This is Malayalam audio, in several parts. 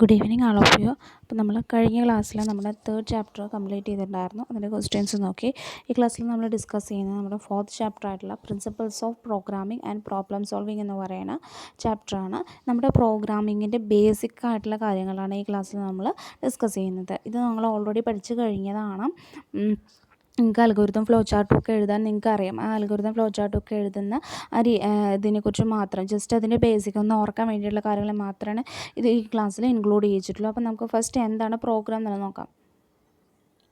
Good evening all of you. അപ്പോൾ നമ്മൾ കഴിഞ്ഞ ക്ലാസ്സിൽ നമ്മുടെ തേർഡ് ചാപ്റ്റർ കംപ്ലീറ്റ് ചെയ്തിട്ടുണ്ടായിരുന്നു. അതിൻ്റെ ക്വസ്റ്റ്യൻസ് നോക്കി. ഈ ക്ലാസ്സിൽ നമ്മൾ ഡിസ്കസ് ചെയ്യുന്നത് നമ്മുടെ ഫോർത്ത് ചാപ്റ്റർ ആയിട്ടുള്ള principles of programming and problem solving എന്ന് പറയുന്ന ചാപ്റ്ററാണ്. നമ്മുടെ പ്രോഗ്രാമിങ്ങിൻ്റെ ബേസിക് ആയിട്ടുള്ള കാര്യങ്ങളാണ് ഈ ക്ലാസ്സിൽ നമ്മൾ ഡിസ്കസ് ചെയ്യുന്നത്. ഇത് നമ്മൾ ഓൾറെഡി പഠിച്ചു കഴിഞ്ഞതാണ്. നിങ്ങൾക്ക് അൽഗോരിതം ഫ്ലോ ചാർട്ടൊക്കെ എഴുതാൻ നിങ്ങൾക്ക് അറിയാം. ആ അൽഗോരിതം ഫ്ലോ ചാർട്ടൊക്കെ എഴുതുന്ന ഇതിനെക്കുറിച്ച് മാത്രം ജസ്റ്റ് അതിൻ്റെ ബേസിക് ഒന്ന് ഓർക്കാൻ വേണ്ടിയിട്ടുള്ള കാര്യങ്ങൾ മാത്രമാണ് ഇത് ഈ ക്ലാസ്സിൽ ഇൻക്ലൂഡ് ചെയ്യിച്ചിട്ടുള്ളൂ. അപ്പോൾ നമുക്ക് ഫസ്റ്റ് എന്താണ് പ്രോഗ്രാം എന്നുള്ളത് നോക്കാം.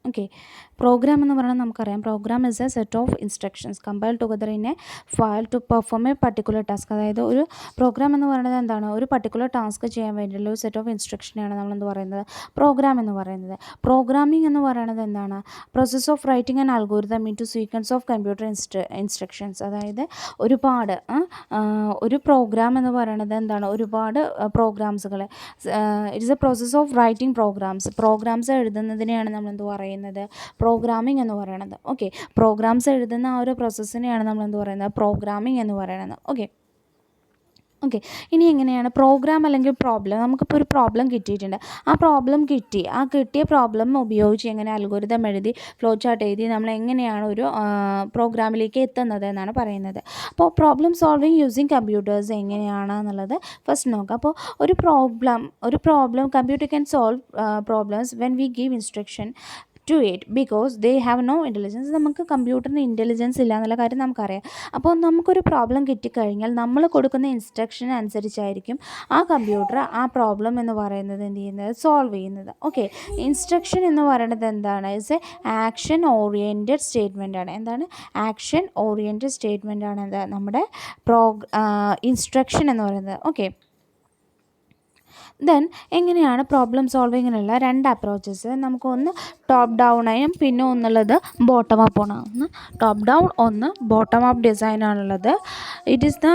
ഓക്കെ, പ്രോഗ്രാം എന്ന് പറയുന്നത് നമുക്കറിയാം. Program is a set of instructions compile together in a file to perform a particular task. അതായത് ഒരു പ്രോഗ്രാം എന്ന് പറയുന്നത് എന്താണ്? ഒരു പർട്ടിക്കുലർ ടാസ്ക് ചെയ്യാൻ വേണ്ടിയിട്ടുള്ള ഒരു സെറ്റ് ഓഫ് ഇൻസ്ട്രക്ഷനെയാണ് നമ്മളെന്ത് പറയുന്നത്? പ്രോഗ്രാം എന്ന് പറയുന്നത്. പ്രോഗ്രാമിംഗ് എന്ന് പറയുന്നത് എന്താണ്? Process of writing and algorithm into sequence of computer instructions. അതായത് ഒരുപാട് ഒരു പ്രോഗ്രാം എന്ന് പറയുന്നത് എന്താണ്? ഒരുപാട് പ്രോഗ്രാംസുകൾ. It is a process of writing programs എഴുതുന്നതിനെയാണ് നമ്മളെന്ത് പറയുന്നത്? പ്രോഗ്രാമിംഗ് എന്ന് പറയുന്നത്. ഓക്കെ, പ്രോഗ്രാംസ് എഴുതുന്ന ആ ഒരു പ്രോസസ്സിനെയാണ് നമ്മളെന്ത് പറയുന്നത്? പ്രോഗ്രാമിംഗ് എന്ന് പറയുന്നത്. ഓക്കെ, ഇനി എങ്ങനെയാണ് പ്രോഗ്രാം അല്ലെങ്കിൽ പ്രോബ്ലം? നമുക്കിപ്പോൾ ഒരു പ്രോബ്ലം കിട്ടിയിട്ടുണ്ട്. ആ കിട്ടിയ പ്രോബ്ലം ഉപയോഗിച്ച് എങ്ങനെ അൽഗോരിതം എഴുതി ഫ്ലോ ചാർട്ട് എഴുതി നമ്മൾ എങ്ങനെയാണ് ഒരു പ്രോഗ്രാമിലേക്ക് എത്തുന്നത് എന്നാണ് പറയുന്നത്. അപ്പോൾ പ്രോബ്ലം സോൾവിങ് യൂസിങ് കമ്പ്യൂട്ടേഴ്സ് എങ്ങനെയാണ് എന്നുള്ളത് ഫസ്റ്റ് നോക്കാം. അപ്പോൾ ഒരു problem computer can solve problems when we give instruction to it because they have no intelligence. നമുക്ക് കമ്പ്യൂട്ടറിന് ഇൻ്റലിജൻസ് ഇല്ല എന്നുള്ള കാര്യം നമുക്കറിയാം. അപ്പോൾ നമുക്കൊരു പ്രോബ്ലം കിട്ടിക്കഴിഞ്ഞാൽ നമ്മൾ കൊടുക്കുന്ന ഇൻസ്ട്രക്ഷൻ അനുസരിച്ചായിരിക്കും ആ കമ്പ്യൂട്ടർ ആ പ്രോബ്ലം എന്ന് പറയുന്നത് എന്ത് ചെയ്യുന്നത്? സോൾവ് ചെയ്യുന്നത്. ഓക്കെ, ഇൻസ്ട്രക്ഷൻ എന്ന് പറയുന്നത് എന്താണ്? It's A action oriented statement ആണ്. എന്താണ്? ആക്ഷൻ ഓറിയൻറ്റഡ് സ്റ്റേറ്റ്മെൻ്റ് ആണ് എന്താ നമ്മുടെ ഇൻസ്ട്രക്ഷൻ എന്ന് പറയുന്നത്. ഓക്കെ, ദെൻ എങ്ങനെയാണ് പ്രോബ്ലം സോൾവിങ്ങിനുള്ള രണ്ട് അപ്രോച്ചസ്? നമുക്കൊന്ന് ടോപ്പ് ഡൗണായും പിന്നെ ഒന്നുള്ളത് ബോട്ടം അപ്പ് ആണ്. ഒന്ന് ടോപ്പ് ഡൗൺ, ഒന്ന് ബോട്ടം അപ്പ് ഡിസൈനാണുള്ളത്. It is the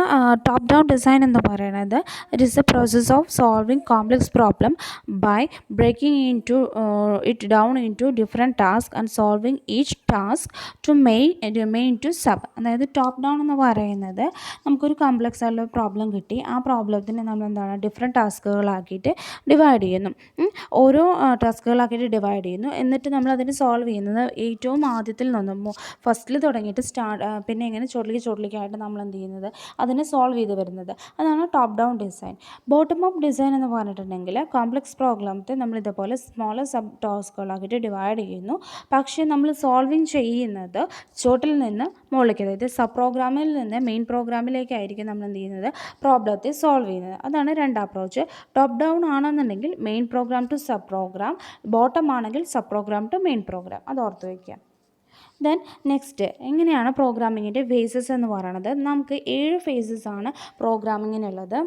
top down design എന്ന് പറയുന്നത് it is the process of solving complex problem by breaking it down into different task and solving each task to main to sub. അതായത് ടോപ്പ് ഡൗൺ എന്ന് പറയുന്നത് നമുക്കൊരു കോംപ്ലക്സ് ആയിട്ടുള്ള പ്രോബ്ലം കിട്ടി. ആ പ്രോബ്ലത്തിന് നമ്മൾ എന്താണ്? ഡിഫറെൻറ്റ് ടാസ്കുകളാക്കിയിട്ട് ഡിവൈഡ് ചെയ്യുന്നു. ഓരോ ടാസ്കുകളാക്കിയിട്ട് ഡിവൈഡ് ചെയ്യുന്നു. എന്നിട്ട് നമ്മൾ അതിന് സോൾവ് ചെയ്യുന്നത് ഏറ്റവും ആദ്യത്തിൽ നിന്നും ഫസ്റ്റിൽ തുടങ്ങിയിട്ട് പിന്നെ ഇങ്ങനെ ചൊല്ലിക്കായിട്ട് നമ്മൾ എന്ത് ചെയ്യുന്നത്? അതിനെ സോൾവ് ചെയ്ത് വരുന്നത്. അതാണ് top down design. Bottom up design എന്ന് പറഞ്ഞിട്ടുണ്ടെങ്കിൽ കോംപ്ലക്സ് പ്രോബ്ലത്തെ നമ്മൾ ഇതേപോലെ സ്മോളർ സബ് ടാസ്കുകളാക്കിയിട്ട് ഡിവൈഡ് ചെയ്യുന്നു. പക്ഷേ നമ്മൾ സോൾവിങ് ചെയ്യുന്നത് ചോട്ടിൽ നിന്ന് മുകളിലേക്ക്, അതായത് സബ് പ്രോഗ്രാമിൽ നിന്ന് മെയിൻ പ്രോഗ്രാമിലേക്കായിരിക്കും നമ്മൾ എന്ത് ചെയ്യുന്നത്? പ്രോബ്ലത്തെ സോൾവ് ചെയ്യുന്നത്. അതാണ് രണ്ട് അപ്രോച്ച്. ടോപ്പ് ഡൗൺ ആണെന്നുണ്ടെങ്കിൽ main program to sub program, bottom ആണെങ്കിൽ sub program to main program. അത് ഓർത്ത് വയ്ക്കുക. ദെൻ നെക്സ്റ്റ് എങ്ങനെയാണ് പ്രോഗ്രാമിങ്ങിൻ്റെ ഫേസസ് എന്ന് പറയുന്നത്? നമുക്ക് 7 ഫേസസ് ആണ് പ്രോഗ്രാമിങ്ങിനുള്ളത്.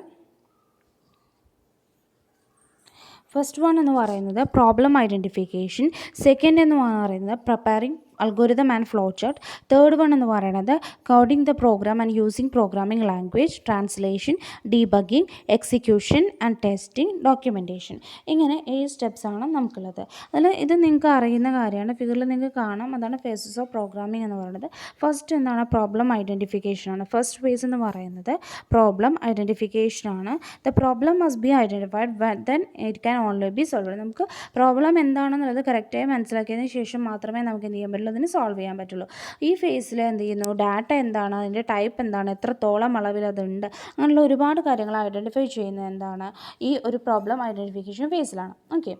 ഫസ്റ്റ് വൺ എന്ന് പറയുന്നത് പ്രോബ്ലം ഐഡൻറ്റിഫിക്കേഷൻ. സെക്കൻഡ് എന്ന് പറയുന്നത് preparing algorithm and flow chart. Third one എന്ന് പറയുന്നത് coding the program and using programming language, translation, debugging, execution and testing, documentation. ഇങ്ങനെ 7 സ്റ്റെപ്സാണ് നമുക്കുള്ളത്. അതിൽ ഇത് നിങ്ങൾക്ക് അറിയുന്ന കാര്യമാണ്. ഫിഗറിൽ നിങ്ങൾക്ക് കാണാം. അതാണ് ഫേസസ് ഓഫ് പ്രോഗ്രാമിംഗ് എന്ന് പറയുന്നത്. ഫസ്റ്റ് എന്താണ്? പ്രോബ്ലം ഐഡൻറ്റിഫിക്കേഷനാണ്. ഫസ്റ്റ് ഫേസ് എന്ന് പറയുന്നത് പ്രോബ്ലം ഐഡൻറ്റിഫിക്കേഷനാണ്. The problem must be identified then it can only be solve. നമുക്ക് പ്രോബ്ലം എന്താണെന്നുള്ളത് കറക്റ്റായി മനസ്സിലാക്കിയതിന് ശേഷം മാത്രമേ നമുക്ക് എന്ത് ചെയ്യാൻ പറ്റുള്ളൂ? അതിന് സോൾവ് ചെയ്യാൻ പറ്റുള്ളൂ. ഈ ഫേസിൽ എന്ത് ചെയ്യുന്നു? ഡാറ്റ എന്താണ്, അതിൻ്റെ ടൈപ്പ് എന്താണ്, എത്രത്തോളം അളവിൽ അതുണ്ട്, അങ്ങനെയുള്ള ഒരുപാട് കാര്യങ്ങൾ ഐഡൻറ്റിഫൈ ചെയ്യുന്നത് എന്താണ്? ഈ ഒരു പ്രോബ്ലം ഐഡൻറ്റിഫിക്കേഷൻ ഫേസിലാണ്. Okay,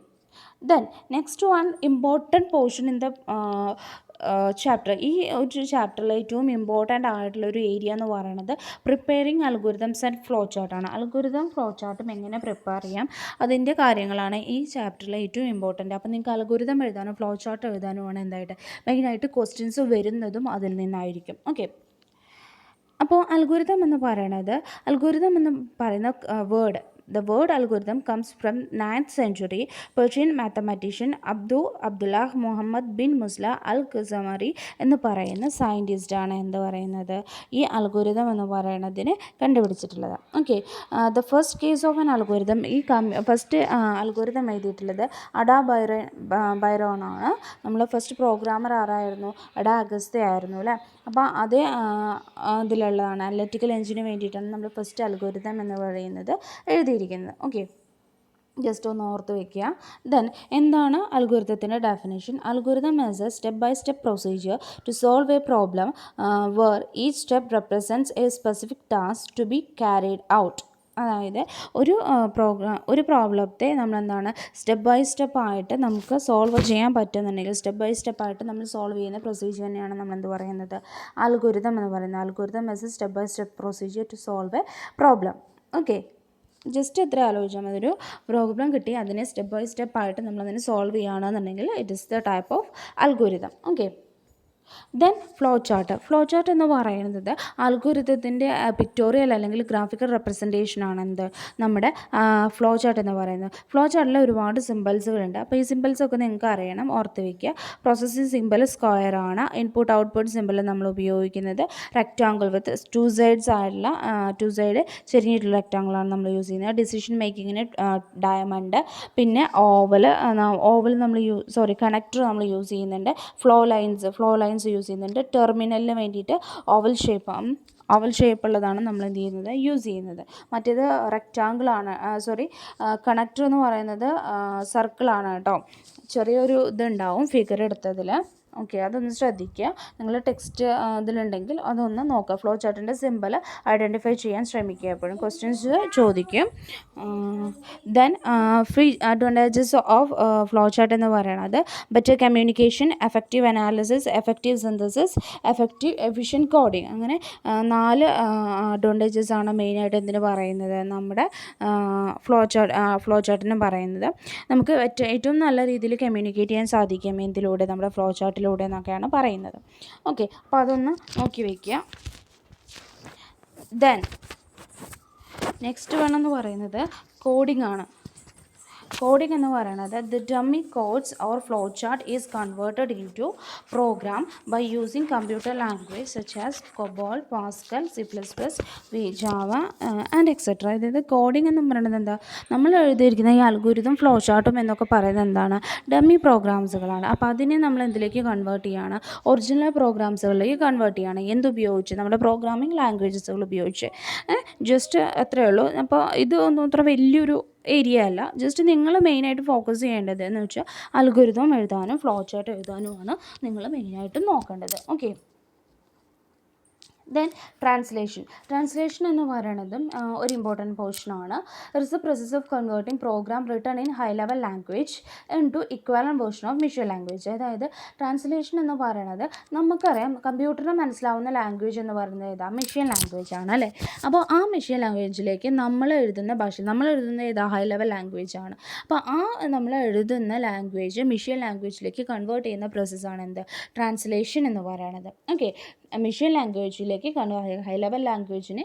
then next one important portion in the chapter. ഈ ഒരു ചാപ്റ്ററിൽ ഏറ്റവും ഇമ്പോർട്ടൻ്റ് ആയിട്ടുള്ളൊരു ഏരിയ എന്ന് പറയുന്നത് പ്രിപ്പയറിങ് അൽഗോരിതംസ് ആൻഡ് ഫ്ലോ ചാർട്ടാണ്. അൽഗോരിതം ഫ്ലോ ചാർട്ടും എങ്ങനെ പ്രിപ്പയർ ചെയ്യാം അതിൻ്റെ കാര്യങ്ങളാണ് ഈ ചാപ്റ്ററിൽ ഏറ്റവും ഇമ്പോർട്ടൻ്റ്. അപ്പോൾ നിങ്ങൾക്ക് അൽഗോരിതം എഴുതാനും ഫ്ലോ ചാർട്ട് എഴുതാനുമാണ് എന്തായിട്ട് മെയിനായിട്ട് ക്വസ്റ്റ്യൻസ് വരുന്നതും അതിൽ നിന്നായിരിക്കും. ഓക്കെ, അപ്പോൾ അൽഗോരിതം എന്ന് പറയുന്ന word, the word algorithm comes from 9th century Persian mathematician Abdullah Muhammad bin Musla al Khasamari എന്ന് പറയുന്ന സയൻറ്റിസ്റ്റാണ് എന്ത് പറയുന്നത്? ഈ അൽഗോരിതം എന്ന് പറയുന്നതിന് കണ്ടുപിടിച്ചിട്ടുള്ളത്. Okay, the first case of an algorithm, ഈ ഫസ്റ്റ് അൽഗോരിതം എഴുതിയിട്ടുള്ളത് അഡാ ബൈറോണാണ്. നമ്മൾ ഫസ്റ്റ് പ്രോഗ്രാമർ ആരായിരുന്നു? അഡാ അഗസ്ത്യ ആയിരുന്നു അല്ലേ? അപ്പോൾ അതേ ഇതിലുള്ളതാണ്. അനലിറ്റിക്കൽ എഞ്ചിന് വേണ്ടിയിട്ടാണ് നമ്മൾ ഫസ്റ്റ് അൽഗോരിതം എന്ന് പറയുന്നത് എഴുതിയിരിക്കുന്നത്. ഓക്കെ, ജസ്റ്റ് ഒന്ന് ഓർത്ത് വയ്ക്കുക. ദെൻ എന്താണ് അൽഗോരിതത്തിൻ്റെ definition? Algorithm as a step by step procedure to solve a problem where each step represents a specific task to be carried out. അതായത് ഒരു പ്രോബ്ലത്തെ നമ്മളെന്താണ് സ്റ്റെപ്പ് ബൈ സ്റ്റെപ്പായിട്ട് നമുക്ക് സോൾവ് ചെയ്യാൻ പറ്റുന്നുണ്ടെങ്കിൽ സ്റ്റെപ്പ് ബൈ സ്റ്റെപ്പായിട്ട് നമ്മൾ സോൾവ് ചെയ്യുന്ന പ്രൊസീജിയർ തന്നെയാണ് നമ്മളെന്ത് പറയുന്നത്? അൽഗോരിതം എന്ന് പറയുന്നത്. Algorithm as a step by step procedure to solve a problem. Okay, just എത്ര ആലോചിച്ചാൽ മതി, ഒരു പ്രോബ്ലം കിട്ടി അതിനെ സ്റ്റെപ്പ് ബൈ സ്റ്റെപ്പായിട്ട് നമ്മളതിനെ സോൾവ് ചെയ്യുകയാണെന്നുണ്ടെങ്കിൽ it is the type of algorithm. Okay, then flow chart. Flow chart എന്ന് പറയുന്നത് അൽഗോരിതത്തിൻ്റെ പിക്ടോറിയൽ അല്ലെങ്കിൽ ഗ്രാഫിക്കൽ റെപ്രസെൻറ്റേഷനാണ് എന്ത് നമ്മുടെ ഫ്ലോ ചാർട്ട് എന്ന് പറയുന്നത്. ഫ്ലോ ചാർട്ടിൽ ഒരുപാട് സിമ്പിൾസുകളുണ്ട്. അപ്പോൾ ഈ സിമ്പിൾസൊക്കെ നിങ്ങൾക്ക് അറിയണം, ഓർത്ത് വയ്ക്കുക. പ്രോസസ്സിംഗ് സിമ്പിൾ സ്ക്വയർ ആണ്. ഇൻപുട്ട് ഔട്ട്പുട്ട് സിമ്പിൾ നമ്മൾ ഉപയോഗിക്കുന്നത് റെക്റ്റാങ്കിൾ വിത്ത് ടു സൈഡ്സ് ആയിട്ടുള്ള ടു സൈഡ് ചെരിഞ്ഞിട്ടുള്ള റെക്റ്റാങ്കിളാണ് നമ്മൾ യൂസ് ചെയ്യുന്നത്. ഡിസിഷൻ മേക്കിങ്ങിന് ഡയമണ്ട്, പിന്നെ ഓവൽ നമ്മൾ കണക്ടർ നമ്മൾ യൂസ് ചെയ്യുന്നുണ്ട്. ഫ്ലോ ലൈൻസ് യൂസ് ചെയ്യുന്നുണ്ട്. ടെർമിനലിന് വേണ്ടിയിട്ട് ഓവൽ ഷേപ്പുള്ളതാണ് നമ്മൾ എന്ത് ചെയ്യുന്നത് യൂസ് ചെയ്യുന്നത്. മറ്റേത് റെക്റ്റാങ്കിളാണ്, കണക്ടർ എന്ന് പറയുന്നത് സർക്കിളാണ് കേട്ടോ. ചെറിയൊരു ഇതുണ്ടാവും ഫിഗർ എടുത്തതിൽ. ഓക്കെ, അതൊന്ന് ശ്രദ്ധിക്കുക. നിങ്ങൾ ടെക്സ്റ്റ് ഇതിലുണ്ടെങ്കിൽ അതൊന്ന് നോക്കുക. ഫ്ലോ ചാർട്ടിൻ്റെ സിമ്പിൾ ഐഡൻറ്റിഫൈ ചെയ്യാൻ ശ്രമിക്കുക. എപ്പോഴും ക്വസ്റ്റ്യൻസ് ചോദിക്കും. Then free advantages of flow chart എന്ന് പറയുന്നത് better communication, effective analysis, effective synthesis, efficient coding. അങ്ങനെ 4 അഡ്വാൻറ്റേജസ് ആണ് മെയിനായിട്ട് എന്തിന് പറയുന്നത്, നമ്മുടെ ഫ്ലോ ചാർട്ടിന് പറയുന്നത്. നമുക്ക് ഏറ്റവും നല്ല രീതിയിൽ കമ്മ്യൂണിക്കേറ്റ് ചെയ്യാൻ സാധിക്കും എന്തിലൂടെ, നമ്മുടെ ഫ്ലോ ചാർട്ടിലൂടെ എന്നൊക്കെയാണ് പറയുന്നത്. ഓക്കെ, അപ്പോൾ അതൊന്ന് നോക്കി വയ്ക്കുക. ദെൻ നെക്സ്റ്റ് വേണമെന്ന് പറയുന്നത് കോഡിംഗ് ആണ്. കോഡിംഗ് എന്ന് പറയുന്നത് the dummy codes or flow chart is converted into program by using computer language such as COBOL, Pascal, C++, Java and etcetera. അതായത് കോഡിംഗ് എന്ന് പറയുന്നത് എന്താ, നമ്മൾ എഴുതിയിരിക്കുന്ന ഈ അൽഗോരിതം ഫ്ലോ ചാർട്ടും എന്നൊക്കെ പറയുന്നത് എന്താണ്, ഡമ്മി പ്രോഗ്രാംസുകളാണ്. അപ്പോൾ അതിനെ നമ്മൾ എന്തിലേക്ക് കൺവേർട്ട് ചെയ്യുകയാണ്, ഒറിജിനൽ പ്രോഗ്രാംസുകളിലേക്ക് കൺവേർട്ട് ചെയ്യുകയാണ്. എന്തുപയോഗിച്ച്, നമ്മുടെ പ്രോഗ്രാമിംഗ് ലാംഗ്വേജസുകൾ ഉപയോഗിച്ച്. ജസ്റ്റ് അത്രയേ ഉള്ളൂ. അപ്പോൾ ഇത് ഒന്നും അത്ര വലിയൊരു ഏരിയ അല്ല. ജസ്റ്റ് നിങ്ങൾ മെയിനായിട്ട് ഫോക്കസ് ചെയ്യേണ്ടത് എന്ന് വെച്ചാൽ അൽഗോരിതം എഴുതാനും ഫ്ലോ ചാർട്ട് എഴുതാനുമാണ് നിങ്ങൾ മെയിനായിട്ട് നോക്കേണ്ടത്. ഓക്കെ, ദെൻ ട്രാൻസ്ലേഷൻ എന്ന് പറയുന്നത് ഒരു ഇമ്പോർട്ടൻറ്റ് പോർഷനാണ്. It is a process of converting program written in high level language into equivalent version of machine language. അതായത് ട്രാൻസ്ലേഷൻ എന്ന് പറയുന്നത് നമുക്കറിയാം കമ്പ്യൂട്ടറിന് മനസ്സിലാവുന്ന ലാംഗ്വേജ് എന്ന് പറയുന്നത് ഏതാ, മെഷീൻ ലാംഗ്വേജ് ആണ് അല്ലേ. അപ്പോൾ ആ മെഷീൻ ലാംഗ്വേജിലേക്ക് നമ്മൾ എഴുതുന്ന ഏതാ, ഹൈ ലെവൽ ലാംഗ്വേജ് ആണ്. അപ്പോൾ ആ നമ്മൾ എഴുതുന്ന ലാംഗ്വേജ് മെഷീൻ ലാംഗ്വേജിലേക്ക് കൺവേർട്ട് ചെയ്യുന്ന പ്രോസസ്സാണ് എന്ത്, ട്രാൻസ്ലേഷൻ എന്ന് പറയുന്നത്. ഓക്കെ, മെഷീൻ ലാംഗ്വേജിലേക്ക് ഹൈ ലെവൽ ലാംഗ്വേജിനെ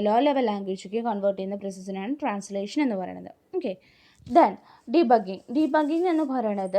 ലോ ലെവൽ ലാംഗ്വേജിലേക്ക് കൺവേർട്ട് ചെയ്യുന്ന പ്രോസസ്സിനാണ് ട്രാൻസ്ലേഷൻ എന്ന് പറയുന്നത്. ഓക്കെ, ദെൻ ഡീബഗ്ഗിങ് എന്ന് പറയുന്നത്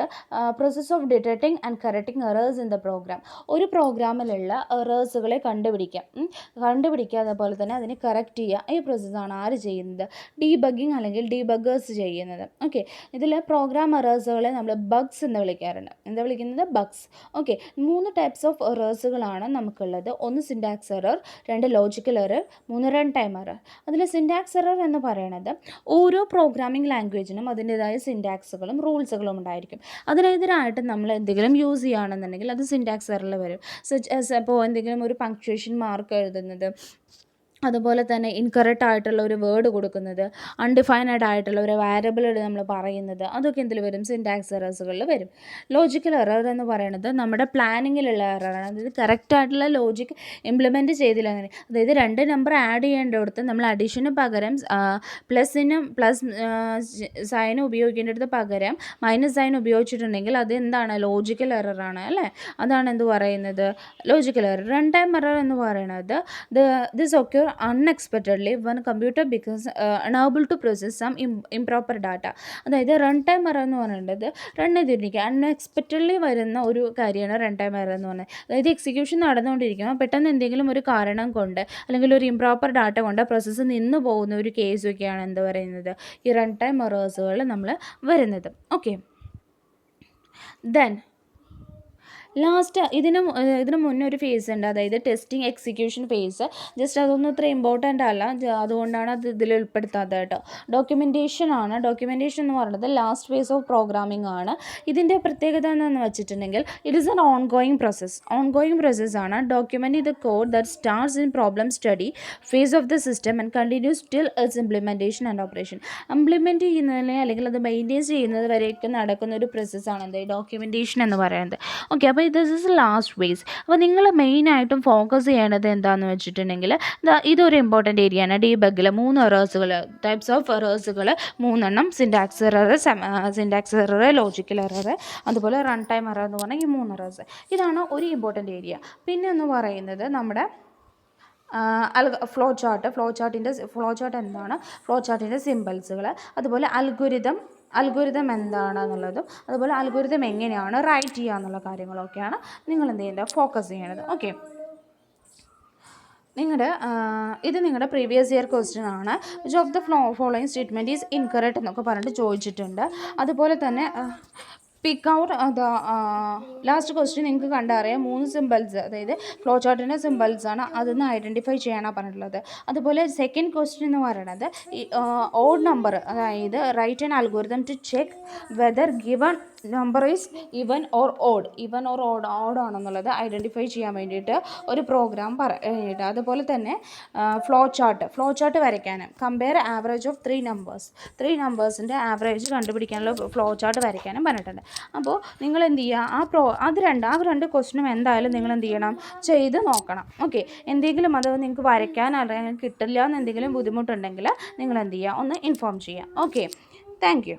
process of detecting and correcting errors in the program. ഒരു പ്രോഗ്രാമിലുള്ള എറേഴ്സുകളെ കണ്ടുപിടിക്കുക അതുപോലെ തന്നെ അതിനെ കറക്റ്റ് ചെയ്യുക. ഈ പ്രോസസ്സാണ് ആര് ചെയ്യുന്നത്, ഡീബഗ്ഗിങ് അല്ലെങ്കിൽ ഡീബഗ്ഗേഴ്സ് ചെയ്യുന്നത്. ഓക്കെ, ഇതിൽ പ്രോഗ്രാം എറേഴ്സുകളെ നമ്മൾ ബഗ്സ് എന്ന് വിളിക്കാറുണ്ട്. എന്താ വിളിക്കുന്നത്, ബഗ്സ്. ഓക്കെ, 3 ടൈപ്സ് ഓഫ് എറേഴ്സുകളാണ് നമുക്കുള്ളത്. 1 syntax error, 2 logical error, 3 run time error. അതിൽ സിൻടാക്സ് എറർ എന്ന് പറയുന്നത് ഓരോ പ്രോഗ്രാമിംഗ് ലാംഗ്വേജിനും അതിൻ്റേതായ സിൻടാക്സുകളും റൂൾസുകളും ഉണ്ടായിരിക്കും. അതിനെതിരായിട്ട് നമ്മൾ എന്തെങ്കിലും യൂസ് ചെയ്യുകയാണെന്നുണ്ടെങ്കിൽ അത് സിൻടാക്സ് എററിൽ വരും. ഇപ്പോൾ എന്തെങ്കിലും ഒരു പങ്ക്ച്വേഷൻ മാർക്ക് എഴുതുന്നത്, അതുപോലെ തന്നെ ഇൻകറക്റ്റ് ആയിട്ടുള്ള ഒരു വേർഡ് കൊടുക്കുന്നത്, അൺഡിഫൈനഡ് ആയിട്ടുള്ള ഒരു വാരിയബിൾ നമ്മൾ പറയുന്നത്, അതൊക്കെ എന്തിൽ വരും, സിൻടാക്സ് എറേഴ്സുകളിൽ വരും. ലോജിക്കൽ എറർ എന്ന് പറയുന്നത് നമ്മുടെ പ്ലാനിങ്ങിലുള്ള എററാണ്. അതായത് കറക്റ്റായിട്ടുള്ള ലോജിക്ക് ഇംപ്ലിമെൻറ്റ് ചെയ്തില്ല. അതായത് 2 നമ്പർ ആഡ് ചെയ്യേണ്ടടുത്ത് നമ്മൾ അഡീഷന് പകരം പ്ലസ് സൈൻ ഉപയോഗിക്കേണ്ടടുത്ത് പകരം മൈനസ് സൈൻ ഉപയോഗിച്ചിട്ടുണ്ടെങ്കിൽ അത് എന്താണ്, ലോജിക്കൽ എററാണ് അല്ലേ. അതാണ് എന്ത് പറയുന്നത്, logical error. Run time error എന്ന് പറയുന്നത് this occur unexpectedly when computer becomes unable to process some improper data. അതായത് റൺ ടൈം എറർ എന്ന് പറയുന്നത് റൺ ചെയ്തിരിക്കുക അൺഎക്സ്പെക്റ്റഡ്ലി വരുന്ന ഒരു കാര്യമാണ് റൺ ടൈം എറർ എന്ന് പറയുന്നത്. അതായത് എക്സിക്യൂഷൻ നടന്നുകൊണ്ടിരിക്കുമ്പോൾ പെട്ടെന്ന് എന്തെങ്കിലും ഒരു കാരണം കൊണ്ട് അല്ലെങ്കിൽ ഒരു ഇംപ്രോപ്പർ ഡാറ്റ കൊണ്ട് പ്രോസസ്സ് നിന്ന് പോകുന്ന ഒരു കേസൊക്കെയാണ് എന്ത് പറയുന്നത്, ഈ റൺ ടൈം എറേഴ്സുകൾ നമ്മൾ വരുന്നത്. ഓക്കെ, ദെൻ ലാസ്റ്റ് ഇതിന് മുന്നേ ഒരു ഫേസ് ഉണ്ട്, അതായത് ടെസ്റ്റിംഗ് എക്സിക്യൂഷൻ ഫേസ്. ജസ്റ്റ് അതൊന്നും ഇത്ര ഇമ്പോർട്ടൻ്റ് അല്ല, അതുകൊണ്ടാണ് അത് ഇതിൽ ഉൾപ്പെടുത്താത്തത് കേട്ടോ. ഡോക്യുമെൻറ്റേഷൻ ആണ്. ഡോക്യുമെൻറ്റേഷൻ എന്ന് പറയുന്നത് ലാസ്റ്റ് ഫേസ് ഓഫ് പ്രോഗ്രാമിംഗ് ആണ്. ഇതിൻ്റെ പ്രത്യേകത എന്താണെന്ന് വെച്ചിട്ടുണ്ടെങ്കിൽ ഇറ്റ് ഈസ് എൻ ഓൺഗോയിങ് പ്രോസസ്സാണ്. Document the code that starts in problem study phase of the system and continues till its implementation and operation. Implement ചെയ്യുന്നതിനെ അല്ലെങ്കിൽ അത് മെയിൻറ്റെയിൻ ചെയ്യുന്നത് വരെയൊക്കെ നടക്കുന്ന ഒരു പ്രോസസ്സാണ് എന്ത് ഡോക്യുമെൻറ്റേഷൻ എന്ന് പറയുന്നത്. ഓക്കെ, അപ്പോൾ ദിസ് ഇസ് ലാസ്റ്റ് ഫേസ്. അപ്പോൾ നിങ്ങൾ മെയിനായിട്ടും ഫോക്കസ് ചെയ്യേണ്ടത് എന്താണെന്ന് വെച്ചിട്ടുണ്ടെങ്കിൽ ഇതൊരു ഇമ്പോർട്ടൻ്റ് ഏരിയ ആണ്. ഡീബഗിൽ 3 എറേഴ്സുകൾ, ടൈപ്സ് ഓഫ് എറേഴ്സുകൾ 3 സിൻറ്റാക്സ് എറർ, ലോജിക്കൽ എറർ, അതുപോലെ റൺ ടൈം എറർ എന്ന് പറഞ്ഞാൽ ഈ 3 എറേഴ്സ്. ഇതാണ് ഒരു ഇമ്പോർട്ടൻ്റ് ഏരിയ. പിന്നെ എന്ന് പറയുന്നത് നമ്മുടെ ഫ്ലോ ചാർട്ട് എന്താണ്, ഫ്ലോ ചാർട്ടിൻ്റെ സിമ്പിൾസുകൾ, അതുപോലെ അൽഗോരിതം എന്താണെന്നുള്ളതും, അതുപോലെ അൽഗോരിതം എങ്ങനെയാണ് റൈറ്റ് ചെയ്യുക എന്നുള്ള കാര്യങ്ങളൊക്കെയാണ് നിങ്ങൾ എന്ത് ചെയ്യേണ്ടത്, ഫോക്കസ് ചെയ്യേണ്ടത്. ഓക്കെ, നിങ്ങളുടെ പ്രീവിയസ് ഇയർ ക്വസ്റ്റ്യൻ ആണ്. Which of the following statement is incorrect എന്നൊക്കെ പറഞ്ഞിട്ട് ചോദിച്ചിട്ടുണ്ട്. അതുപോലെ തന്നെ പിക്ക് ഔട്ട് ലാസ്റ്റ് ക്വസ്റ്റ്യൻ നിങ്ങൾക്ക് കണ്ടറിയാം 3 സിമ്പിൾസ്, അതായത് ഫ്ലോ ചാർട്ടിൻ്റെ സിമ്പിൾസാണ്, അതൊന്ന് ഐഡൻറ്റിഫൈ ചെയ്യാനാണ് പറഞ്ഞിട്ടുള്ളത്. അതുപോലെ സെക്കൻഡ് ക്വസ്റ്റ്യൻ എന്ന് പറയുന്നത് ഓഡ് നമ്പർ, അതായത് write an algorithm to check whether given number is even or odd ആണെന്നുള്ളത് ഐഡൻറ്റിഫൈ ചെയ്യാൻ വേണ്ടിയിട്ട് ഒരു പ്രോഗ്രാം പറഞ്ഞിട്ട്. അതുപോലെ തന്നെ ഫ്ലോ ചാർട്ട് വരയ്ക്കാനും കമ്പയർ ആവറേജ് ഓഫ് 3 നമ്പേഴ്സിൻ്റെ ആവറേജ് കണ്ടുപിടിക്കാനുള്ള ഫ്ലോ ചാർട്ട് വരയ്ക്കാനും പറഞ്ഞിട്ടുണ്ട്. അപ്പോൾ നിങ്ങൾ എന്ത് ചെയ്യുക, ആ രണ്ട് ക്വസ്റ്റ്യനും എന്തായാലും നിങ്ങൾ എന്ത് ചെയ്യണം, ചെയ്ത് നോക്കണം. ഓക്കെ, എന്തെങ്കിലും അത് നിങ്ങൾക്ക് വരയ്ക്കാൻ അല്ലെങ്കിൽ കിട്ടില്ല എന്ന് എന്തെങ്കിലും ബുദ്ധിമുട്ടുണ്ടെങ്കിൽ നിങ്ങൾ എന്ത് ചെയ്യുക, ഒന്ന് ഇൻഫോം ചെയ്യുക. Okay, thank you.